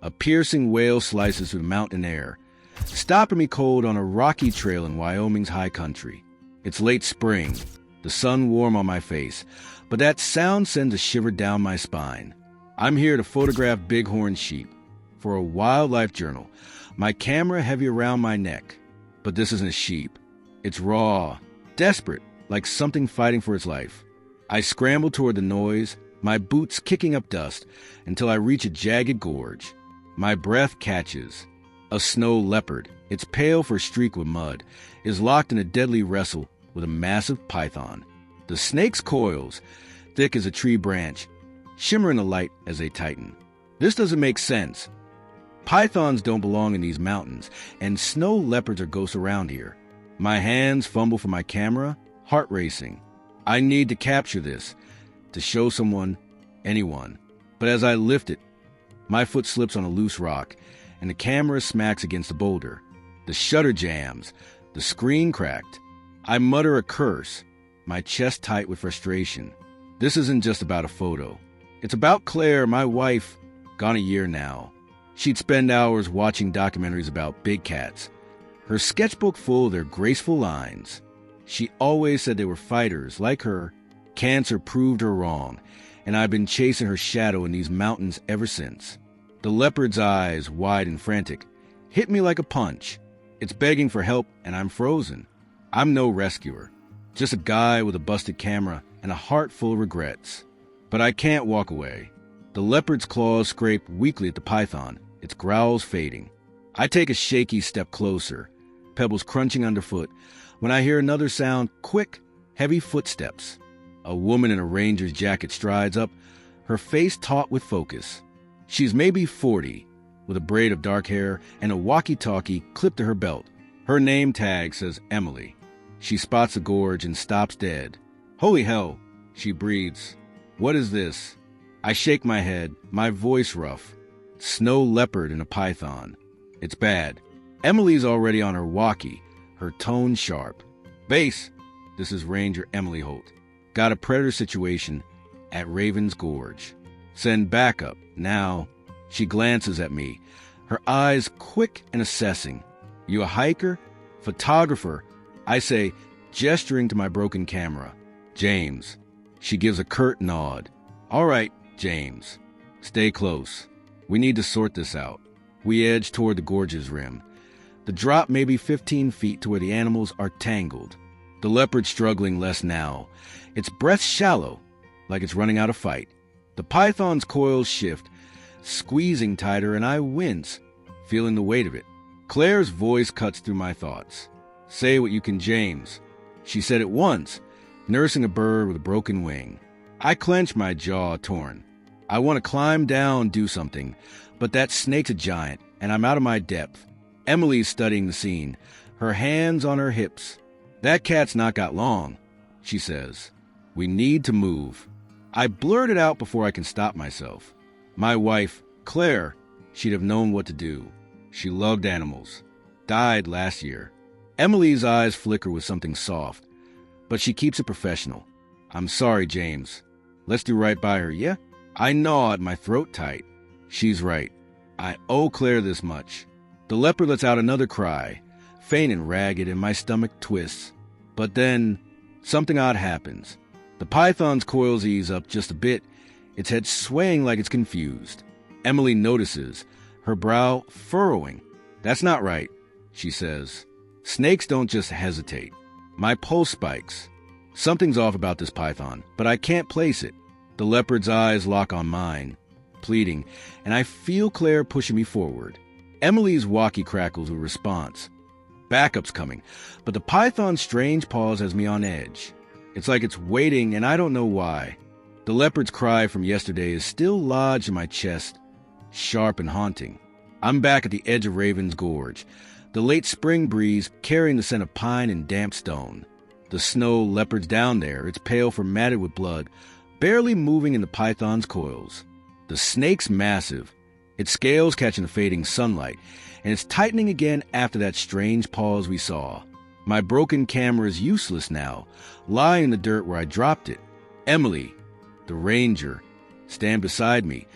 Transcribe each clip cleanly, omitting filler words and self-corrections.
A piercing wail slices through the mountain air, stopping me cold on a rocky trail in Wyoming's high country. It's late spring, the sun warm on my face, but that sound sends a shiver down my spine. I'm here to photograph bighorn sheep for a wildlife journal, my camera heavy around my neck. But this isn't a sheep. It's raw, desperate, like something fighting for its life. I scramble toward the noise, my boots kicking up dust, until I reach a jagged gorge. My breath catches. A snow leopard, its pale fur streaked with mud, is locked in a deadly wrestle with a massive python. The snake's coils, thick as a tree branch, shimmer in the light as they tighten. This doesn't make sense. Pythons don't belong in these mountains, and snow leopards are ghosts around here. My hands fumble for my camera, heart racing. I need to capture this, to show someone, anyone. But as I lift it, my foot slips on a loose rock, and the camera smacks against a boulder. The shutter jams, the screen cracked. I mutter a curse, my chest tight with frustration. This isn't just about a photo. It's about Claire, my wife, gone a year now. She'd spend hours watching documentaries about big cats, her sketchbook full of their graceful lines. She always said they were fighters, like her. Cancer proved her wrong, and I've been chasing her shadow in these mountains ever since. The leopard's eyes, wide and frantic, hit me like a punch. It's begging for help, and I'm frozen. I'm no rescuer, just a guy with a busted camera and a heart full of regrets. But I can't walk away. The leopard's claws scrape weakly at the python, its growls fading. I take a shaky step closer, pebbles crunching underfoot, when I hear another sound, quick, heavy footsteps. A woman in a ranger's jacket strides up, her face taut with focus. She's maybe 40, with a braid of dark hair and a walkie-talkie clipped to her belt. Her name tag says Emily. She spots the gorge and stops dead. Holy hell, she breathes. What is this? I shake my head, my voice rough. Snow leopard and a python. It's bad. Emily's already on her walkie, her tone sharp. Base, this is Ranger Emily Holt. Got a predator situation at Raven's Gorge. Send backup, now. She glances at me, her eyes quick and assessing. You a hiker? Photographer? I say, gesturing to my broken camera. James. She gives a curt nod. All right, James. Stay close. We need to sort this out. We edge toward the gorge's rim. The drop may be 15 feet to where the animals are tangled. The leopard struggling less now. Its breath shallow, like it's running out of fight. The python's coils shift, squeezing tighter, and I wince, feeling the weight of it. Claire's voice cuts through my thoughts. Say what you can, James. She said it once, nursing a bird with a broken wing. I clench, my jaw torn. I want to climb down, do something, but that snake's a giant, and I'm out of my depth. Emily's studying the scene, her hands on her hips. That cat's not got long, she says. We need to move. I blurt it out before I can stop myself. My wife, Claire, she'd have known what to do. She loved animals. Died last year. Emily's eyes flicker with something soft, but she keeps it professional. I'm sorry, James. Let's do right by her, yeah? I gnawed, my throat tight. She's right. I owe Claire this much. The leopard lets out another cry, faint and ragged, and my stomach twists. But then, something odd happens. The python's coils ease up just a bit, its head swaying like it's confused. Emily notices, her brow furrowing. That's not right, she says. Snakes don't just hesitate. My pulse spikes. Something's off about this python, but I can't place it. The leopard's eyes lock on mine, pleading, and I feel Claire pushing me forward. Emily's walkie crackles with response. Backup's coming, but the python's strange pause has me on edge. It's like it's waiting, and I don't know why. The leopard's cry from yesterday is still lodged in my chest, sharp and haunting. I'm back at the edge of Raven's Gorge, the late spring breeze carrying the scent of pine and damp stone. The snow leopard's down there, its pale fur matted with blood, barely moving in the python's coils. The snake's massive, its scales catching the fading sunlight, and it's tightening again after that strange pause we saw. My broken camera is useless now, lying in the dirt where I dropped it. Emily, the ranger, stands beside me,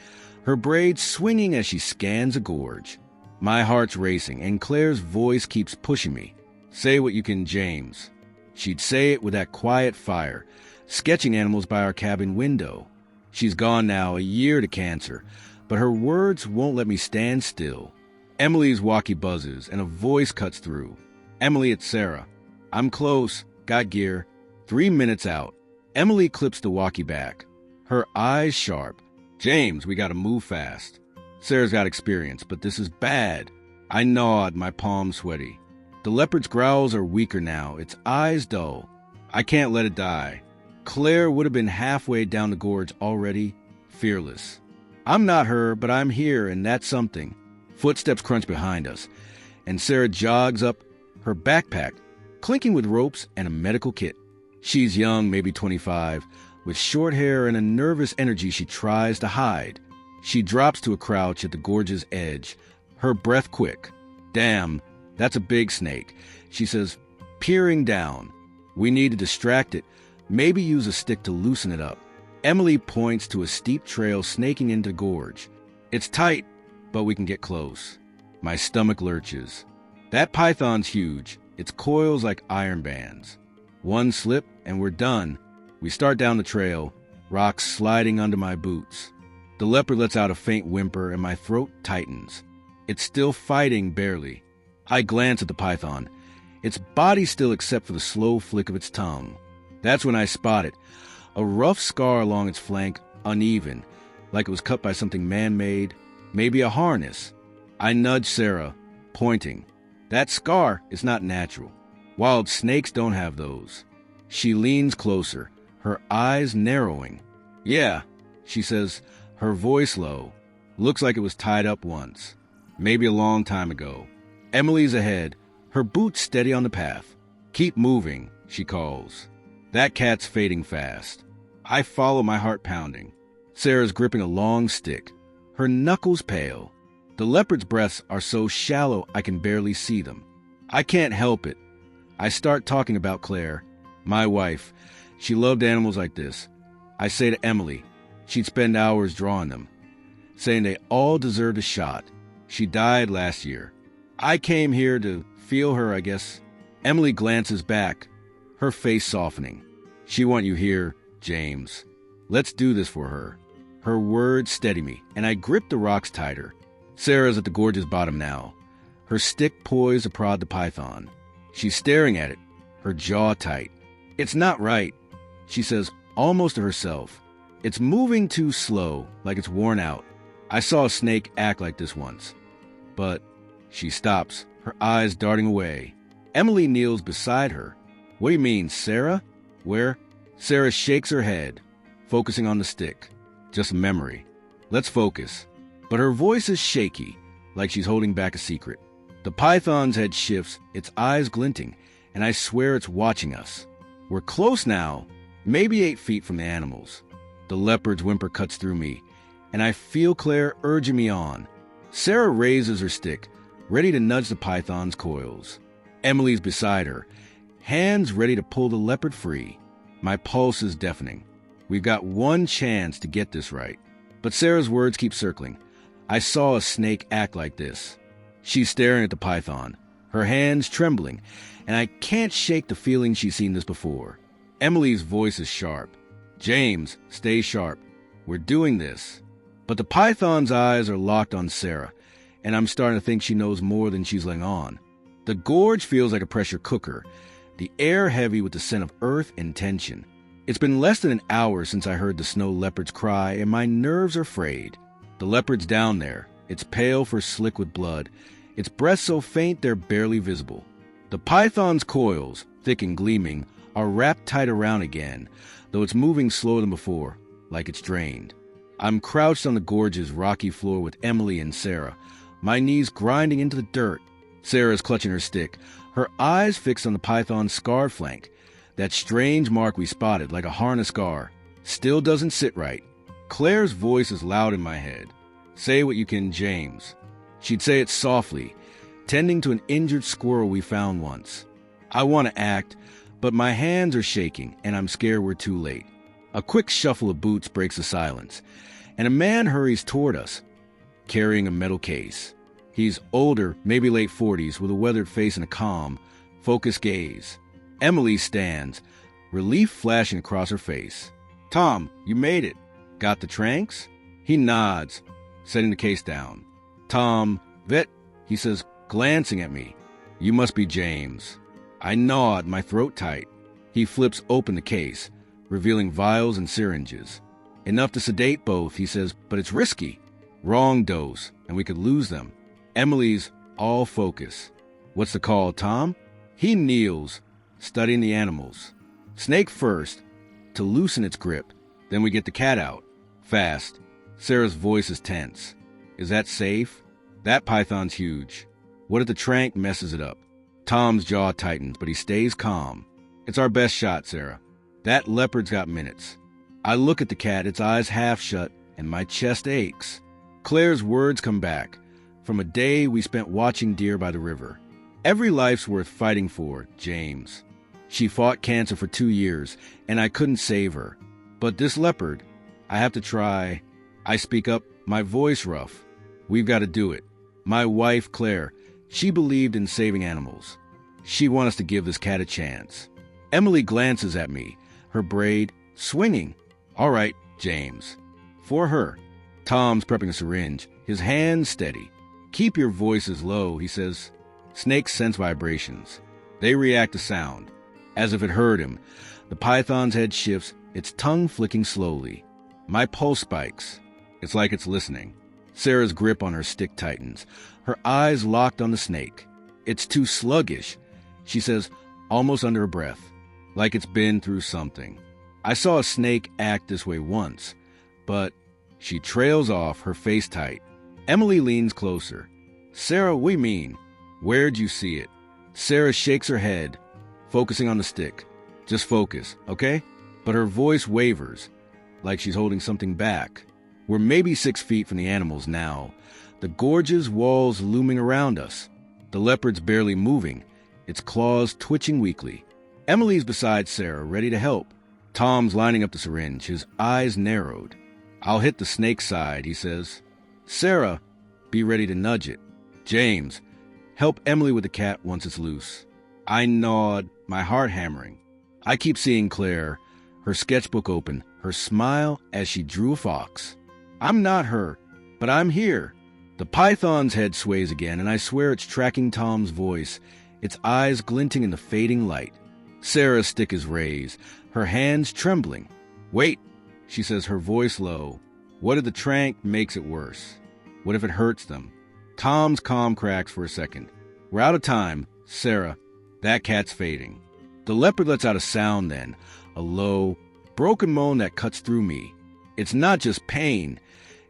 her braids swinging as she scans a gorge. My heart's racing, and Claire's voice keeps pushing me. Say what you can, James. She'd say it with that quiet fire, sketching animals by our cabin window. She's gone now, a year to cancer, but her words won't let me stand still. Emily's walkie buzzes, and a voice cuts through. Emily, it's Sarah. I'm close. Got gear. 3 minutes out. Emily clips the walkie back, her eyes sharp. James, we gotta move fast. Sarah's got experience, but this is bad. I nod, my palms sweaty. The leopard's growls are weaker now, its eyes dull. I can't let it die. Claire would have been halfway down the gorge already, fearless. I'm not her, but I'm here, and that's something. Footsteps crunch behind us, and Sarah jogs up, her backpack, clinking with ropes and a medical kit. She's young, maybe 25, with short hair and a nervous energy she tries to hide. She drops to a crouch at the gorge's edge, her breath quick. Damn, that's a big snake, she says, peering down. We need to distract it, maybe use a stick to loosen it up. Emily points to a steep trail snaking into the gorge. It's tight, but we can get close. My stomach lurches. That python's huge. Its coils like iron bands. One slip, and we're done. We start down the trail, rocks sliding under my boots. The leopard lets out a faint whimper, and my throat tightens. It's still fighting, barely. I glance at the python, its body still except for the slow flick of its tongue. That's when I spot it, a rough scar along its flank, uneven, like it was cut by something man-made, maybe a harness. I nudge Sarah, pointing. That scar is not natural. Wild snakes don't have those. She leans closer, her eyes narrowing. Yeah, she says, her voice low. Looks like it was tied up once. Maybe a long time ago. Emily's ahead, her boots steady on the path. Keep moving, she calls. That cat's fading fast. I follow, my heart pounding. Sarah's gripping a long stick, her knuckles pale. The leopard's breaths are so shallow I can barely see them. I can't help it. I start talking about Claire, my wife. She loved animals like this. I say to Emily, she'd spend hours drawing them, saying they all deserved a shot. She died last year. I came here to feel her, I guess. Emily glances back, her face softening. She want you here, James. Let's do this for her. Her words steady me, and I grip the rocks tighter. Sarah's at the gorge's bottom now, her stick poised to prod the python. She's staring at it, her jaw tight. It's not right, she says, almost to herself. It's moving too slow, like it's worn out. I saw a snake act like this once. But she stops, her eyes darting away. Emily kneels beside her. What do you mean, Sarah? Where? Sarah shakes her head, focusing on the stick. Just a memory. Let's focus. But her voice is shaky, like she's holding back a secret. The python's head shifts, its eyes glinting, and I swear it's watching us. We're close now, maybe 8 feet from the animals. The leopard's whimper cuts through me, and I feel Claire urging me on. Sarah raises her stick, ready to nudge the python's coils. Emily's beside her, hands ready to pull the leopard free. My pulse is deafening. We've got one chance to get this right. But Sarah's words keep circling. I saw a snake act like this. She's staring at the python, her hands trembling, and I can't shake the feeling she's seen this before. Emily's voice is sharp. James, stay sharp. We're doing this. But the python's eyes are locked on Sarah, and I'm starting to think she knows more than she's letting on. The gorge feels like a pressure cooker, the air heavy with the scent of earth and tension. It's been less than an hour since I heard the snow leopard's cry, and my nerves are frayed. The leopard's down there, its pale fur slick with blood, its breasts so faint they're barely visible. The python's coils, thick and gleaming, are wrapped tight around again, though it's moving slower than before, like it's drained. I'm crouched on the gorge's rocky floor with Emily and Sarah, my knees grinding into the dirt. Sarah's clutching her stick, her eyes fixed on the python's scarred flank. That strange mark we spotted, like a harness scar, still doesn't sit right. Claire's voice is loud in my head. Say what you can, James. She'd say it softly, tending to an injured squirrel we found once. I want to act, but my hands are shaking, and I'm scared we're too late. A quick shuffle of boots breaks the silence, and a man hurries toward us, carrying a metal case. He's older, maybe late 40s, with a weathered face and a calm, focused gaze. Emily stands, relief flashing across her face. "Tom, you made it. Got the tranks?" He nods, setting the case down. "Tom, vet," he says, glancing at me. "You must be James." I nod, my throat tight. He flips open the case, revealing vials and syringes. "Enough to sedate both," he says, "but it's risky. Wrong dose, and we could lose them." Emily's all focus. "What's the call, Tom?" He kneels, studying the animals. "Snake first, to loosen its grip. Then we get the cat out. Fast." Sarah's voice is tense. "Is that safe?" "That python's huge. What if the trank messes it up?" Tom's jaw tightens, but he stays calm. "It's our best shot, Sarah. That leopard's got minutes." I look at the cat, its eyes half shut, and my chest aches. Claire's words come back, from a day we spent watching deer by the river. "Every life's worth fighting for, James. She fought cancer for 2 years, and I couldn't save her. But this leopard, I have to try." I speak up, my voice rough. "We've got to do it. My wife, Claire, she believed in saving animals. She wants us to give this cat a chance." Emily glances at me, her braid swinging. "All right, James. For her." Tom's prepping a syringe, his hands steady. "Keep your voices low," he says. Snakes sense vibrations. They react to sound. As if it heard him, the python's head shifts, its tongue flicking slowly. My pulse spikes. It's like it's listening. Sarah's grip on her stick tightens, her eyes locked on the snake. "It's too sluggish," she says, almost under her breath, like it's been through something. I saw a snake act this way once, but she trails off, her face tight. Emily leans closer. "Sarah, we mean, where'd you see it?" Sarah shakes her head, focusing on the stick. "Just focus, okay?" But her voice wavers, like she's holding something back. We're maybe 6 feet from the animals now, the gorge's walls looming around us. The leopard's barely moving, its claws twitching weakly. Emily's beside Sarah, ready to help. Tom's lining up the syringe, his eyes narrowed. "I'll hit the snake side," he says. "Sarah, be ready to nudge it. James, help Emily with the cat once it's loose." I nod, my heart hammering. I keep seeing Claire, her sketchbook open, her smile as she drew a fox. I'm not her, but I'm here. The python's head sways again, and I swear it's tracking Tom's voice, its eyes glinting in the fading light. Sarah's stick is raised, her hands trembling. "Wait," she says, her voice low. "What if the trank makes it worse? What if it hurts them?" Tom's calm cracks for a second. "We're out of time, Sarah. That cat's fading." The leopard lets out a sound then, a low, broken moan that cuts through me. It's not just pain.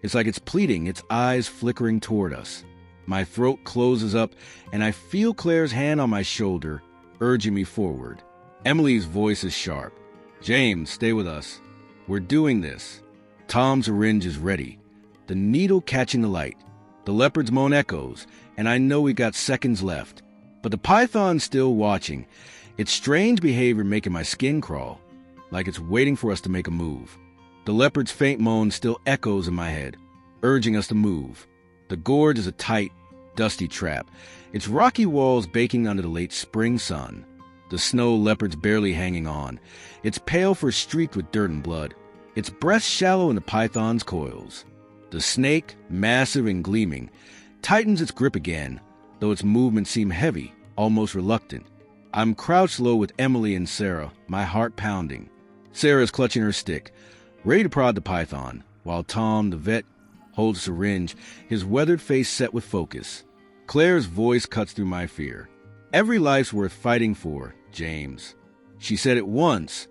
It's like it's pleading, its eyes flickering toward us. My throat closes up, and I feel Claire's hand on my shoulder, urging me forward. Emily's voice is sharp. "James, stay with us. We're doing this." Tom's syringe is ready, the needle catching the light. The leopard's moan echoes, and I know we got seconds left. But the python's still watching, its strange behavior making my skin crawl, like it's waiting for us to make a move. The leopard's faint moan still echoes in my head, urging us to move. The gorge is a tight, dusty trap, its rocky walls baking under the late spring sun. The snow leopard's barely hanging on, its pale fur streaked with dirt and blood, its breast shallow in the python's coils. The snake, massive and gleaming, tightens its grip again, though its movements seem heavy, almost reluctant. I'm crouched low with Emily and Sarah, my heart pounding. Sarah's clutching her stick, ready to prod the python, while Tom, the vet, holds a syringe, his weathered face set with focus. Claire's voice cuts through my fear. "Every life's worth fighting for, James." She said it once,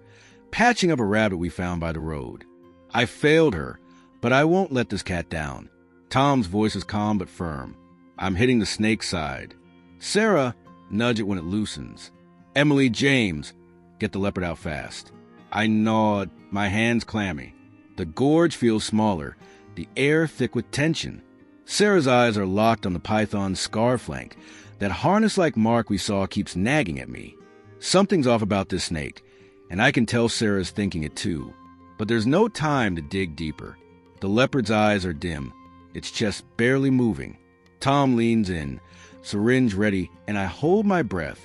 patching up a rabbit we found by the road. I failed her, but I won't let this cat down. Tom's voice is calm but firm. "I'm hitting the snake side." "Sarah, nudge it when it loosens." "Emily, James, get the leopard out fast." I nod, my hands clammy. The gorge feels smaller, the air thick with tension. Sarah's eyes are locked on the python's scar flank. That harness-like mark we saw keeps nagging at me. Something's off about this snake, and I can tell Sarah's thinking it too. But there's no time to dig deeper. The leopard's eyes are dim, its chest barely moving. Tom leans in, syringe ready, and I hold my breath.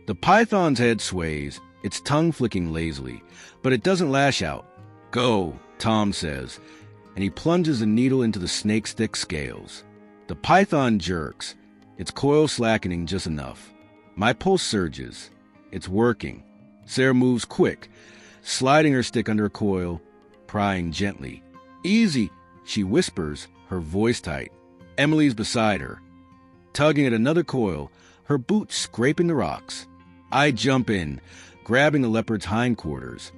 The python's head sways, its tongue flicking lazily, but it doesn't lash out. "Go," Tom says, and he plunges the needle into the snake's thick scales. The python jerks, its coil slackening just enough. My pulse surges. It's working. Sarah moves quick, sliding her stick under a coil, prying gently. "Easy," she whispers, her voice tight. Emily's beside her, tugging at another coil, her boots scraping the rocks. I jump in, grabbing the leopard's hindquarters,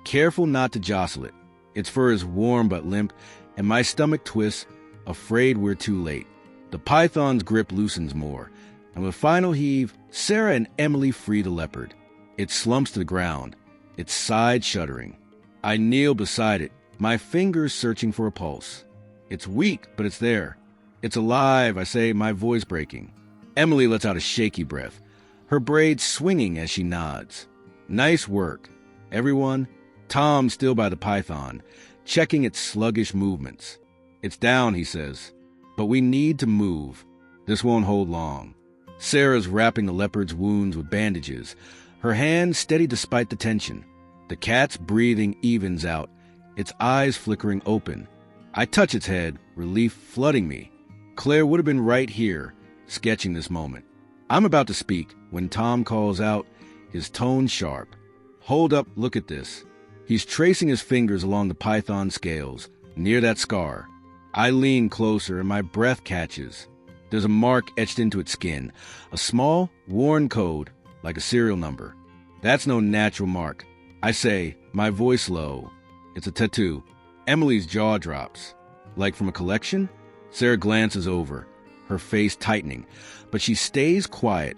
careful not to jostle it. Its fur is warm but limp, and my stomach twists, afraid we're too late. The python's grip loosens more, and with a final heave, Sarah and Emily free the leopard. It slumps to the ground, its side shuddering. I kneel beside it, my fingers searching for a pulse. It's weak, but it's there. "It's alive," I say, my voice breaking. Emily lets out a shaky breath, her braids swinging as she nods. "Nice work, everyone." Tom still by the python, checking its sluggish movements. "It's down," he says, "but we need to move. This won't hold long." Sarah's wrapping the leopard's wounds with bandages, her hands steady despite the tension. The cat's breathing evens out, its eyes flickering open. I touch its head, relief flooding me. Claire would have been right here, sketching this moment. I'm about to speak when Tom calls out, his tone sharp. "Hold up, look at this." He's tracing his fingers along the python scales, near that scar. I lean closer and my breath catches. There's a mark etched into its skin, a small, worn code, like a serial number. "That's no natural mark," I say, my voice low. "It's a tattoo." Emily's jaw drops. "Like from a collection?" Sarah glances over, her face tightening, but she stays quiet,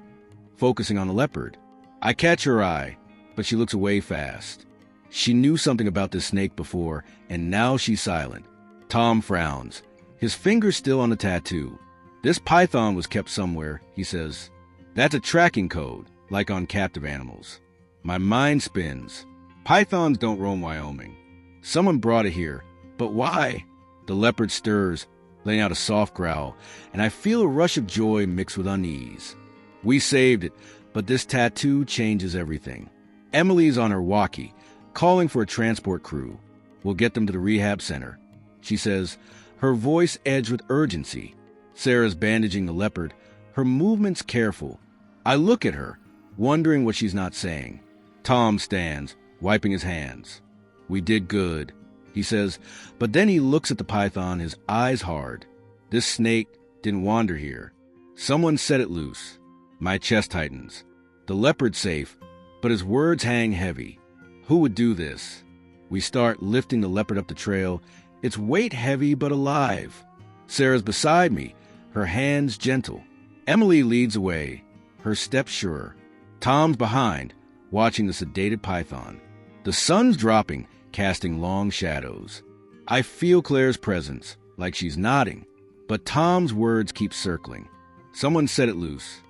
focusing on the leopard. I catch her eye, but she looks away fast. She knew something about this snake before, and now she's silent. Tom frowns, his fingers still on the tattoo. "This python was kept somewhere," he says. "That's a tracking code, like on captive animals." My mind spins. Pythons don't roam Wyoming. Someone brought it here, but why? The leopard stirs, letting out a soft growl, and I feel a rush of joy mixed with unease. We saved it, but this tattoo changes everything. Emily's on her walkie, calling for a transport crew. "We'll get them to the rehab center," she says, her voice edged with urgency. Sarah's bandaging the leopard, her movements careful. I look at her, wondering what she's not saying. Tom stands, wiping his hands. "We did good," he says, but then he looks at the python, his eyes hard. "This snake didn't wander here. Someone set it loose." My chest tightens. The leopard's safe, but his words hang heavy. Who would do this? We start lifting the leopard up the trail, its weight heavy but alive. Sarah's beside me, her hands gentle. Emily leads away, her step sure. Tom's behind, watching the sedated python. The sun's dropping, casting long shadows. I feel Claire's presence, like she's nodding, but Tom's words keep circling. Someone set it loose.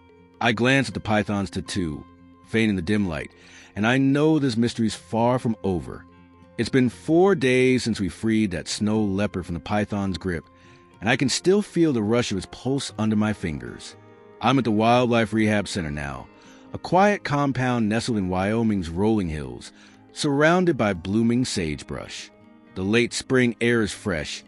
I glance at the python's tattoo, faint in the dim light, and I know this mystery's far from over. It's been 4 days since we freed that snow leopard from the python's grip, and I can still feel the rush of its pulse under my fingers. I'm at the Wildlife Rehab Center now, a quiet compound nestled in Wyoming's rolling hills, surrounded by blooming sagebrush. The late spring air is fresh,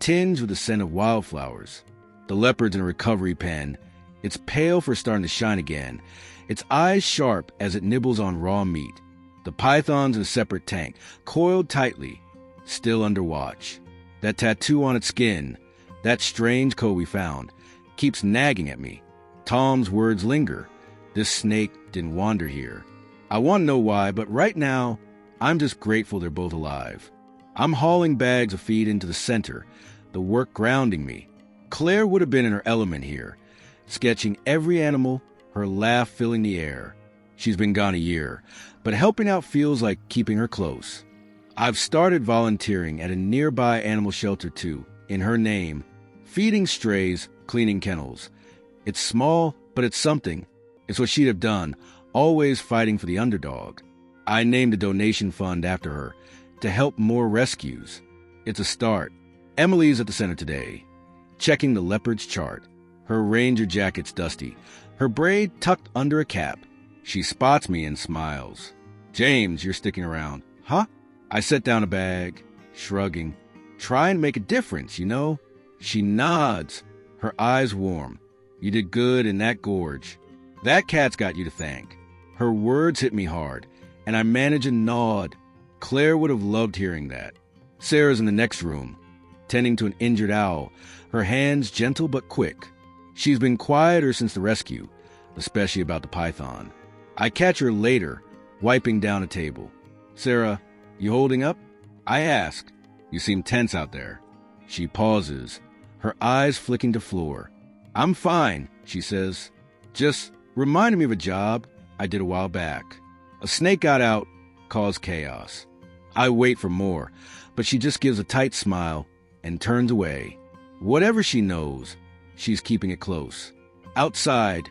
tinged with the scent of wildflowers. The leopard's in a recovery pen. It's pale for starting to shine again, its eyes sharp as it nibbles on raw meat. The python's in a separate tank, coiled tightly, still under watch. That tattoo on its skin, that strange code we found, keeps nagging at me. Tom's words linger. This snake didn't wander here. I want to know why, but right now, I'm just grateful they're both alive. I'm hauling bags of feed into the center, the work grounding me. Claire would have been in her element here, sketching every animal, her laugh filling the air. She's been gone a year, but helping out feels like keeping her close. I've started volunteering at a nearby animal shelter too, in her name, feeding strays, cleaning kennels. It's small, but it's something. It's what she'd have done, always fighting for the underdog. I named a donation fund after her, to help more rescues. It's a start. Emily's at the center today, checking the leopard's chart. Her ranger jacket's dusty, her braid tucked under a cap. She spots me and smiles. "James, you're sticking around." "Huh?" I set down a bag, shrugging. "Trying to make a difference, you know?" She nods, her eyes warm. "You did good in that gorge. That cat's got you to thank." Her words hit me hard, and I manage a nod. Claire would have loved hearing that. Sarah's in the next room, tending to an injured owl, her hands gentle but quick. She's been quieter since the rescue, especially about the python. I catch her later, wiping down a table. "Sarah, you holding up?" I ask. "You seem tense out there." She pauses, her eyes flicking to floor. "I'm fine," she says. "Just reminded me of a job I did a while back. A snake got out, caused chaos." I wait for more, but she just gives a tight smile and turns away. Whatever she knows, she's keeping it close. Outside,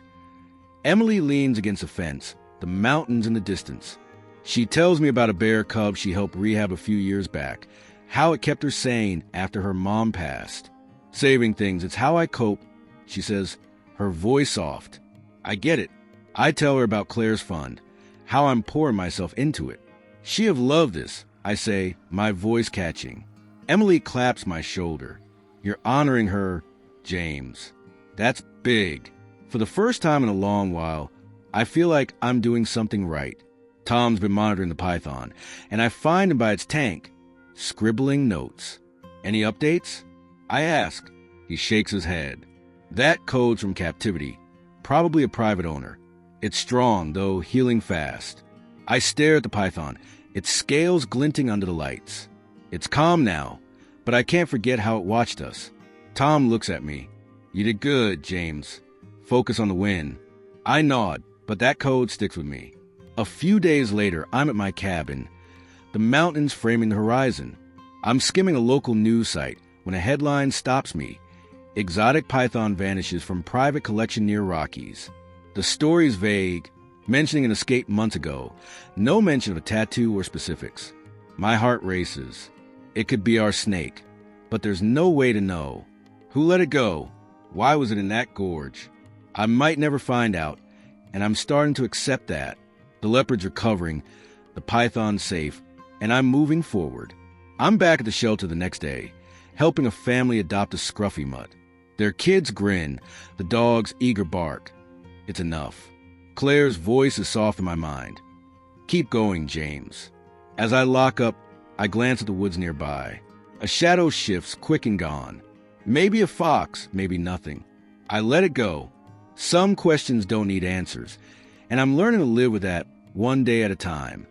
Emily leans against a fence, the mountains in the distance. She tells me about a bear cub she helped rehab a few years back, how it kept her sane after her mom passed. "Saving things, it's how I cope," she says, her voice soft. I get it. I tell her about Claire's fund, how I'm pouring myself into it. "She have loved this," I say, my voice catching. Emily claps my shoulder. "You're honoring her, James. That's big." For the first time in a long while, I feel like I'm doing something right. Tom's been monitoring the python, and I find him by its tank, scribbling notes. "Any updates?" I ask. He shakes his head. "That code's from captivity, probably a private owner. It's strong, though healing fast." I stare at the python, its scales glinting under the lights. It's calm now, but I can't forget how it watched us. Tom looks at me. "You did good, James. Focus on the win." I nod, but that code sticks with me. A few days later, I'm at my cabin, the mountains framing the horizon. I'm skimming a local news site when a headline stops me. "Exotic python vanishes from private collection near Rockies." The story's vague, mentioning an escape months ago. No mention of a tattoo or specifics. My heart races. It could be our snake, but there's no way to know. Who let it go? Why was it in that gorge? I might never find out, and I'm starting to accept that. The leopard's recovering, the python's safe, and I'm moving forward. I'm back at the shelter the next day, helping a family adopt a scruffy mutt. Their kids grin, the dog's eager bark. It's enough. Claire's voice is soft in my mind. "Keep going, James." As I lock up, I glance at the woods nearby. A shadow shifts, quick and gone. Maybe a fox, maybe nothing. I let it go. Some questions don't need answers, and I'm learning to live with that one day at a time.